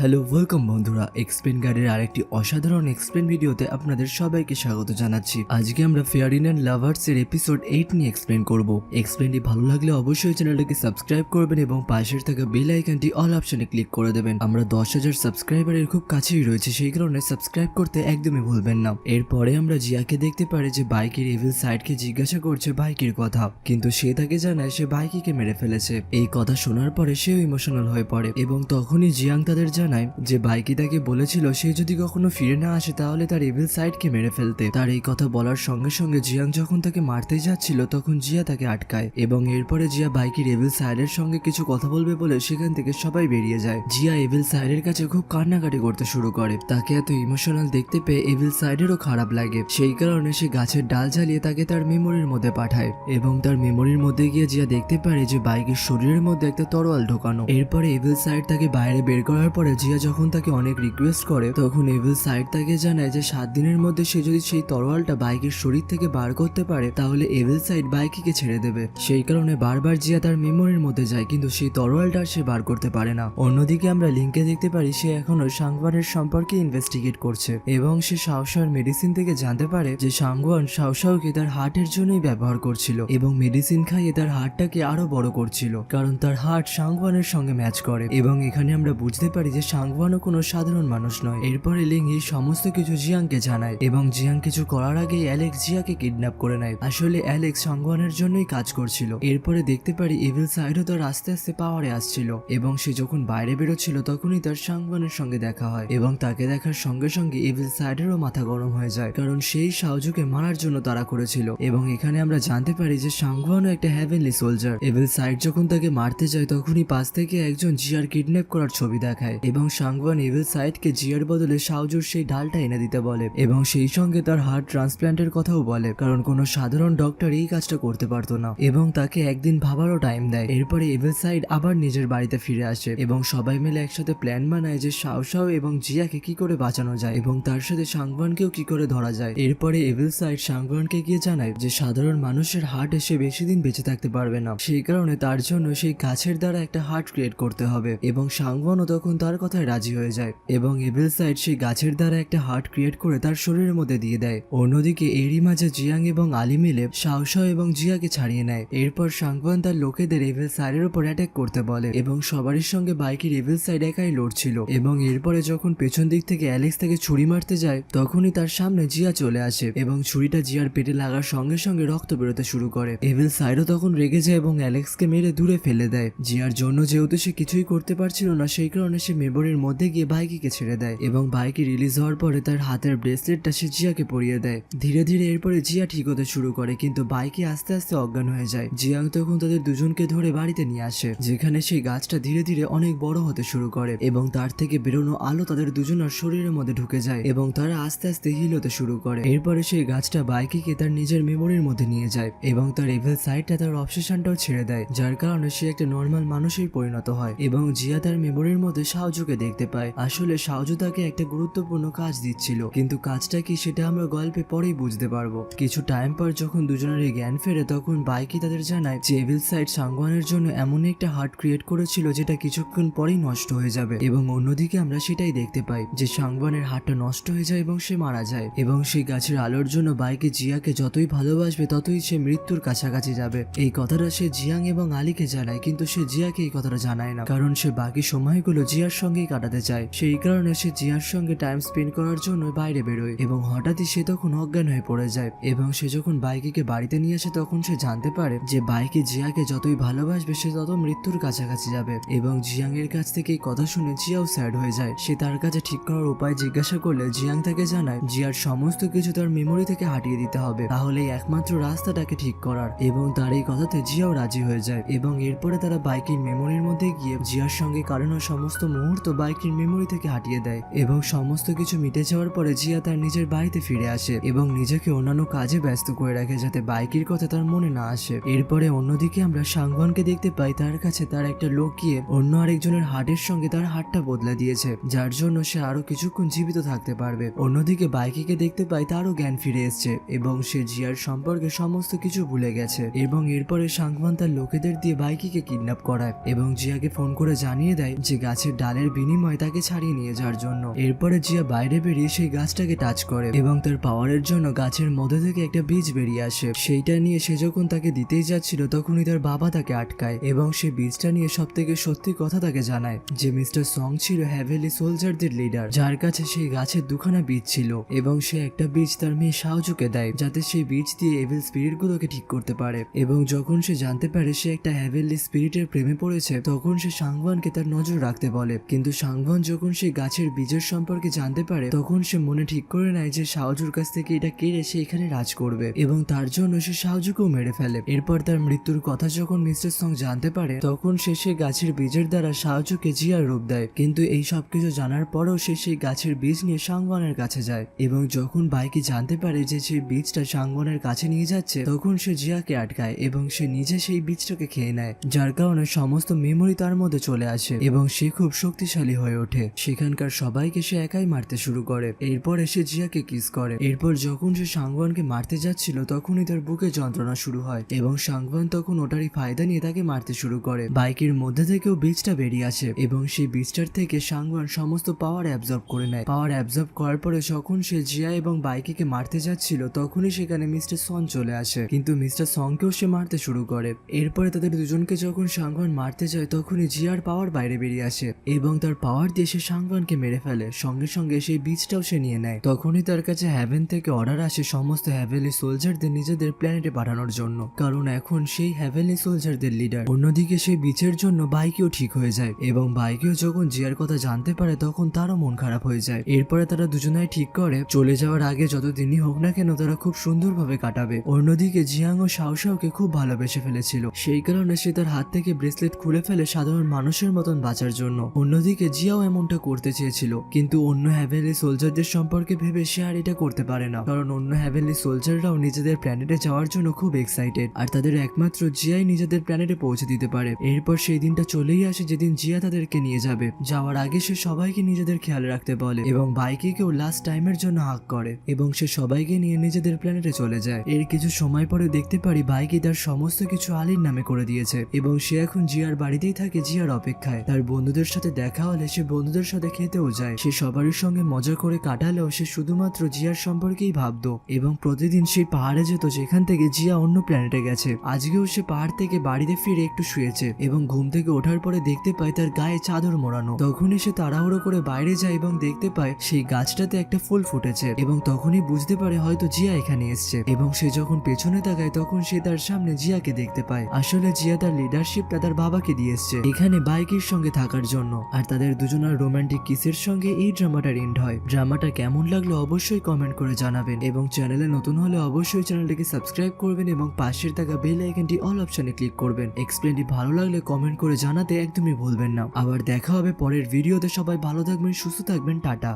Hello welcome বন্ধুরা, explain গাইডের আরেকটি অসাধারণ এক্সপ্লেন ভিডিওতে আপনাদের সবাইকে স্বাগত জানাচ্ছি। আজকে আমরা ফেয়ারিন অ্যান্ড লাভার্স এর এপিসোড 8 নিয়ে এক্সপ্লেন করব। এক্সপ্লেনটি ভালো লাগলে অবশ্যই চ্যানেলটিকে সাবস্ক্রাইব করবেন এবং পাশের থাকা বেল আইকনটি অল অপশনে ক্লিক করে দেবেন। আমরা 10,000 সাবস্ক্রাইবারের খুব কাছেই রয়েছে, সেই কারণে সাবস্ক্রাইব করতে একদমই ভুলবেন না। এরপরে আমরা জিয়াকে দেখতে পারি যে বাইকের এভিল সাইডকে জিজ্ঞাসা করছে বাইকের কথা, কিন্তু সে তাকে জানায় সে বাইকিকে মেরে ফেলেছে। এই কথা শোনার পরে সেও ইমোশনাল হয়ে পড়ে এবং তখনই জিয়াং তাদের জানায় যে বাইকি তাকে বলেছিল সে যদি কখনো ফিরে না আসে তাহলে তার এভিল সাইডকে মেরে ফেলতে। তার এই কথা বলার সঙ্গে সঙ্গে জিয়াং যখন তাকে মারতে যাচ্ছিল তখন জিয়া তাকে আটকায় এবং এরপরে জিয়া বাইকের এভিল সাইডের সঙ্গে কিছু কথা বলবে বলে সেখান থেকে সবাই বেরিয়ে যায়। জিয়া এভিল সাইডের কাছে খুব কান্নাকাটি করতে শুরু করে। তাকে এত ইমোশনাল দেখতে পেয়ে এভিল সাইডেরও খারাপ লাগে, সেই কারণে সে গাছের ডাল জ্বালিয়ে তাকে তার মেমোরির মধ্যে পাঠায় এবং তার মেমোরির মধ্যে গিয়ে জিয়া দেখতে পারে যে বাইকের শরীরের মধ্যে একটা তরোয়াল ঢোকানো। এরপরে এভিল সাইড তাকে বাইরে বের করার পরে জিয়া যখন তাকে অনেক রিকোয়েস্ট করে তখন এভিল সাইড তাকে জানায় যে 7 দিনের মধ্যে সে যদি সেই তরোয়ালটা বাইকের শরীর থেকে বার করতে পারে তাহলে এভিল সাইড বাইকিকে ছেড়ে দেবে। সেই কারণে বারবার জিয়া তার মেমোরির মধ্যে যায়, কিন্তু সেই তরোয়ালটা সে বার করতে পারে না। অন্যদিকে আমরা লিংকে দেখতে পারি সে এখনো সাংওয়ানের সম্পর্কে ইনভেস্টিগেট করছে এবং সে শাওশাওয়ের মেডিসিন থেকে জানতে পারে যে সাংওয়ান শাওশাওকে তার হার্টের জন্যই ব্যবহার করছিল এবং মেডিসিন খাইয়ে তার হার্টটাকে আরো বড় করছিল, কারণ তার হার্ট সাংওয়ানের সঙ্গে ম্যাচ করে। এবং এখানে আমরা বুঝতে পারি যে সাংওয়ানও কোনো সাধারণ মানুষ নয়। এরপরে লিং এই সমস্ত কিছু জিয়াংকে জানায় এবং জিয়াং কিছু করার আগেই অ্যালেক্স জিয়াকে কিডন্যাপ করে নেয়। আসলে অ্যালেক্স সাংওয়ানের জন্যই কাজ করছিল। এরপরে দেখতে পারি এভিল সাইডও তার আস্তে আস্তে পাওয়ারে আসছিল এবং সে যখন বাইরে বেরোচ্ছিল তখনই তার সাংওয়ানের সঙ্গে দেখা হয় এবং তাকে দেখার সঙ্গে সঙ্গে এভিল সাইডেরও মাথা গরম হয়ে যায়, কারণ সেই শাওজুকে মারার জন্য তারা করেছিল। এবং এখানে আমরা জানতে পারি যে সাংওয়ানও একটা হেভেনলি সোলজার। এভিল সাইড যখন তাকে মারতে যায় তখনই পাশ থেকে একজন জিয়ার কিডন্যাপ করার ছবি দেখায় এবং সাংওয়ান এভিল সাইডকে জিয়ার বদলে শাওজুর সেই ডালটা এনে দিতে বলে এবং সেই সঙ্গে তার হার্ট ট্রান্সপ্ল্যান্টের কথাও বলে, কারণ কোনো সাধারণ ডক্টর এই কাজটা করতে পারতো না এবং তাকে একদিন ভাবারও টাইম দেয়। এরপরে এভিল সাইড আবার নিজের বাড়িতে ফিরে আসে এবং সবাই মিলে একসাথে প্ল্যান বানায় যে শাওশাও এবং জিয়াকে কি করে বাঁচানো যায় এবং তার সাথে সাংওয়ানকেও কি করে ধরা যায়। এরপরে এভিল সাইড সাংওয়ানকে গিয়ে জানায় যে সাধারণ মানুষের হার্ট এসে বেশি দিন বেঁচে থাকতে পারবে না, সেই কারণে তার জন্য সেই গাছের দ্বারা একটা হার্ট ক্রিয়েট করতে হবে এবং সাংওয়ানও তখন তার কথায় রাজি হয়ে যায় এবং এভিল সাইড সেই গাছের দ্বারা একটা হার্ট ক্রিয়েট করে তার শরীরের মধ্যে দিয়ে দেয়। অন্যদিকে এরই মাঝে জিয়াং এবং আলি মিলে শাওশাও এবং জিয়াকে ছাড়িয়ে নেয়। এরপর সাংওয়ান তার লোকেদের এভিল সাইডের উপর অ্যাটাক করতে বলে এবং সবারই সঙ্গে বাইকের এভিল সাইড একাই লড়ছিল এবং এরপরে যখন পেছন দিক থেকে অ্যালেক্স তাকে ছুরি মারতে যায় তখনই তার সামনে জিয়া চলে আসে এবং ছুরিটা জিয়ার পেটে লাগার সঙ্গে সঙ্গে রক্ত বেরোতে শুরু করে। এভিল সাইডও তখন রেগে যায় এবং অ্যালেক্সকে মেরে দূরে ফেলে দেয়। জিয়ার জন্য যেহেতু সে কিছুই করতে পারছিল না সেই কারণে সে মেমোরির মধ্যে গিয়ে বাইকিকে ছেড়ে দেয় এবং বাইকে রিলিজ হওয়ার পরে তার হাতের ব্রেসলেটটা সে জিয়াকে পরিয়ে দেয়। ধীরে ধীরে এরপরে জিয়া ঠিক হতে শুরু করে, কিন্তু বাইকে আস্তে আস্তে অজ্ঞান হয়ে যায়। জিয়াং তখন তাদের দুজনকে ধরে বাড়িতে নিয়ে আসে, যেখানে সেই গাছটা ধীরে ধীরে অনেক বড় হতে শুরু করে এবং তার থেকে বেরোনো আলো তাদের দুজনের শরীরের মধ্যে ঢুকে যায় এবং তারা আস্তে আস্তে হিল হতে শুরু করে। এরপরে সেই গাছটা বাইকিকে তার নিজের মেমোরির মধ্যে নিয়ে যায় এবং তার এভিল সাইডটা তার অবসেশনটাও ছেড়ে দেয়, যার কারণে সে একটা নর্মাল মানুষের পরিণত হয় এবং জিয়া তার মেমোরির মধ্যে শাওজুকে দেখতে পায়। আসলে শাওজু তাকে একটা গুরুত্বপূর্ণ কাজ দিচ্ছিল, কিন্তু কাজটা কি সেটা আমরা গল্পে পরেই বুঝতে পারবো। কিছু টাইম পর যখন দুজনের জ্ঞান ফেরে তখন বাইকি তাদের জানায় যে এভিল সাইড সাংওয়ানের জন্য এমন একটা হার্ট ক্রিয়েট করেছিল যেটা কিছুক্ষণ পরেই নষ্ট হয়ে যাবে এবং অন্যদিকে আমরা সেটাই দেখতে পাই যে সাংওয়ানের হার্টটা নষ্ট হয়ে যায় এবং সে মারা যায় এবং সেই গাছের আলোর জন্য বাইকে জিয়াকে যতই ভালোবাসবে ততই সে মৃত্যুর কাছাকাছি যাবে। এই কথাটা সে জিয়াং এবং আলীকে জানায়, কিন্তু সে জিয়াকে এই কথাটা জানায় না, কারণ সে বাকি সময়গুলো জিয়ার সঙ্গেই কাটাতে চায়। সেই কারণে সে জিয়ার সঙ্গে টাইম স্পেন্ড করার জন্য বাইরে বেরোয় এবং হঠাৎই সে তখন অজ্ঞান হয়ে পড়ে যায় এবং সে যখন বাইকিকে বাড়িতে নিয়ে আসে তখন সে জানতে পারে যে বাইকে জিয়াকে যতই ভালোবাসবে সে তত মৃত্যুর কাছাকাছি যাবে এবং জিয়াং এর কাছ থেকে এই কথা শুনে জিয়াও স্যাড হয়ে যায়। সে তার কাছে ঠিক করার উপায় জিজ্ঞাসা করলে জিয়াং তাকে জানায় জিয়ার সমস্ত কিছু তার মেমোরি থেকে হাটিয়ে দিতে হবে, তাহলে একমাত্র রাস্তাটাকে ঠিক করার এবং তার এই কথাতে জিয়াও রাজি হয়ে যায় এবং এরপরে তারা বাইকের মেমোরির মধ্যে গিয়ে জিয়ার সঙ্গে কাটানো সমস্ত মুহূর্ত বাইকের মেমোরি থেকে হাটিয়ে দেয় এবং সমস্ত কিছু মিটে যাওয়ার পরে জিয়া তার নিজের বাড়িতে ফিরে আসে এবং নিজেকে অন্যান্য কাজে ব্যস্ত করে রাখে যাতে বাইকের কথা তার মনে না আসে। এরপরে অন্যদিকে আমরা সাংওয়ানকে দেখতে পাই তার কাছে তার একটা লোক গিয়ে অন্য আরেকজনের হার্টের সঙ্গে তার হার্টটা বদলে দিয়েছে, যার জন্য সে আরো কিছুক্ষণ জীবিত থাকতে পারবে। অন্যদিকে বাইকিকে দেখতে পাই তারও জ্ঞান ফিরে এসছে এবং সে জিয়ার সম্পর্কে সমস্ত কিছু ভুলে গেছে এবং এরপরে সাংওয়ান তার লোকেদের দিয়ে বাইকিকে কিডন্যাপ করায় এবং জিয়াকে ফোন করে জানিয়ে দেয় যে গাছের ডালের বিনিময়ে তাকে ছাড়িয়ে নিয়ে যাওয়ার জন্য। এরপরে জিয়া বাইরে বেরিয়ে সেই গাছটাকে টাচ করে এবং তার পাওয়ারের জন্য গাছের মধ্যে থেকে একটা বীজ বেরিয়ে আসে। সেইটা নিয়ে সে যখন তাকে দিতেই যাচ্ছিল তখনই তার বাবা তাকে আটকায় এবং সে বীজটা নিয়ে সব থেকে সত্যি কথা তাকে জানায় যে মিস্টার সং ছিল হ্যাভেলি সোলজারদের লিডার, যার কাছে সেই গাছের দুখানা বীজ ছিল এবং সে একটা বীজ তার মেয়ে শাওজুকে দেয় যাতে সেই বীজ দিয়ে এভিল স্পিরিট গুলোকে ঠিক করতে পারে। এবং যখন সে জানতে পারে সে একটা হ্যাভেলি স্পিরিটের প্রেমে পড়েছে তখন সে সাংবানকে তার নজর রাখতে বলে। কিন্তু সাংবান যখন সেই গাছের বীজের সম্পর্কে জানতে পারে তখন সে মনে ঠিক করে নেয় যে শাওজুর কাছ থেকে এটা কেড়ে সে এখানে রাজ করবে এবং তার জন্য সে শাওজুকেও মেরে ফেলে। এরপর তার মৃত্যুর কথা যখন মিস্টার সং জানতে পারে তখন সে সেই গাছের বীজের দ্বারা শাওজুকে জিয়ার রূপ দেয়। কিন্তু এই সবকিছু জানার পরেও সে সেই গাছের বীজ নিয়ে সাংবানের কাছে যায় এবং যখন বাইকি জানতে পারে যে সেই বীজটা সাংবানের কাছে নিয়ে যাচ্ছে তখন সে জিয়াকে আটকায় এবং সে নিজে সেই বীজটাকে খেয়ে নেয়, যার কারণে সমস্ত মেমোরি তার মধ্যে চলে আসে এবং সে খুব শক্তিশালী হয়ে ওঠে। সেখানকার সবাইকে সে একাই মারতে শুরু করে। এরপরে সে জিয়াকে কিস করে। এরপর যখন সে সাংবানকে মারতে যাচ্ছিল তখনই তার বুকে যন্ত্রণা শুরু হয় এবং সাংবান তখন ওটারই ফায়দা নিয়ে তাকে মারতে শুরু করে। বাইকের মধ্যে থেকেও বীজটা বেরিয়ে আসে এবং সেই বীজটার থেকে সাংবান সমস্ত পাওয়ার অ্যাবজর্ব করে নেয়। পাওয়ার অ্যাবজর্ব করার পরে যখন সে জিয়া এবং বাইকিকে মারতে যাচ্ছিল তখনই সেখানে মিস্টার সং চলে আসে, কিন্তু মিস্টার সংকেও সে মারতে শুরু করে। এরপরে তাদের দুজনকে যখন সাংবান মারতে যায় তখনই জিয়ার পাওয়ার বাইরে বেরিয়ে আসে এবং তার পাওয়ার দিয়ে সে সাংবানকে মেরে ফেলে। সঙ্গে সঙ্গে সেই বীজটাও সে নিয়ে নেয়। তখনই তার কাছে হ্যাভেন থেকে অর্ডার আসে সমস্ত হ্যাভেলি সোলজারদের নিজেদের প্ল্যানেটে পাঠানোর জন্য, কারণ এখন সেই হ্যাভেলি সোলজারদের লিডার। অন্যদিকে সেই বীজের জন্য বাইকেও ঠিক হয়ে যায় এবং বাইকেও যখন জিয়ার কথা জানতে পারে তখন তারও মন খারাপ হয়ে যায়। এরপরে তারা দুজনাই ঠিক করে চলে যাওয়ার আগে যতদিনই হোক না কেন তারা খুব সুন্দরভাবে কাটাবে। অন্যদিকে জিয়াং ও শাওশাওকে খুব ভালোবেসে ফেলেছিল, সেই কারণে সে তার হাত থেকে ব্রেসলেট খুলে ফেলে সাধারণ মানুষের মতন বাঁচার জন্য। অন্যদিকে জিয়াও এমনটা করতে চেয়েছিল, কিন্তু অন্য হ্যাভেলি সোলজারদের সম্পর্কে ভেবে সে আর এটা করতে পারে না, কারণ অন্য হ্যাভেলি সোলজাররাও নিজেদের প্ল্যানেটে যাওয়ার জন্য খুব এক্সাইটেড আর তাদের একমাত্র জিয়াই নিজেদের প্ল্যানেটে পৌঁছে দিতে পারে। এরপর সেই দিনটা চলেই আসে যেদিন জিয়া তাদেরকে নিয়ে যাবে। যাওয়ার আগে সে সবাইকে নিজেদের খেয়াল রাখতে বলে এবং বাইকিকেও লাস্ট টাইমের জন্য হাক করে এবং সে সবাইকে নিয়ে নিজেদের প্ল্যানেটে চলে যায়। এর কিছু সময় পরে দেখতে পারি বাইকি তার সমস্ত কিছু আলীর নামে করে দিয়েছে এবং সে এখন জিয়ার বাড়িতেই থাকে জিয়ার অপেক্ষায়। তার বন্ধুদের সাথে দেখা হলে সে বন্ধুদের সাথে খেতেও যায়। সে সবারই সঙ্গে মজা করে কাটালেও সে শুধুমাত্র জিয়ার সম্পর্কেই ভাবতো এবং প্রতিদিন সেই পাহাড়ে যেত যেখান থেকে জিয়া অন্য প্ল্যানেটে গেছে। আজকেও সে পাহাড় থেকে বাড়িতে ফিরে একটু শুয়েছে এবং ঘুম থেকে ওঠার পরে দেখতে পায় তার গায়ে চাদর মোড়ানো। তখনই সে তাড়াহুড়ো করে বাইরে যায় এবং দেখতে পায় সেই গাছটাতে একটা ফুল ফুটেছে এবং তখনই বুঝতে পারে হয়তো জিয়া এখানে এসছে এবং সে যখন পেছনে তাকায় তখন সে তার সামনে জিয়াকে দেখতে পায়। আসলে জিয়া তার লিডারশিপটা তার বাবাকে দিয়ে এসছে এখানে বাইকের সঙ্গে থাকার জন্য, আর তাদের দুজনের রোমান্টিক কিসের সঙ্গে এই ড্রামাটার এন্ড হয়। ড্রামাটা কেমন লাগলো অবশ্যই কমেন্ট করে জানাবেন এবং চ্যানেলে নতুন হলে অবশ্যই চ্যানেলটিকে সাবস্ক্রাইব করবেন এবং পাশের থাকা বেল আইকনটি অল অপশনে ক্লিক করবেন। এক্সপ্লেনটি ভালো লাগলে কমেন্ট করে জানাতে একদমই ভুলবেন না। আবার দেখা হবে পরের ভিডিওতে। সবাই ভালো থাকবেন, সুস্থ থাকবেন, টাটা।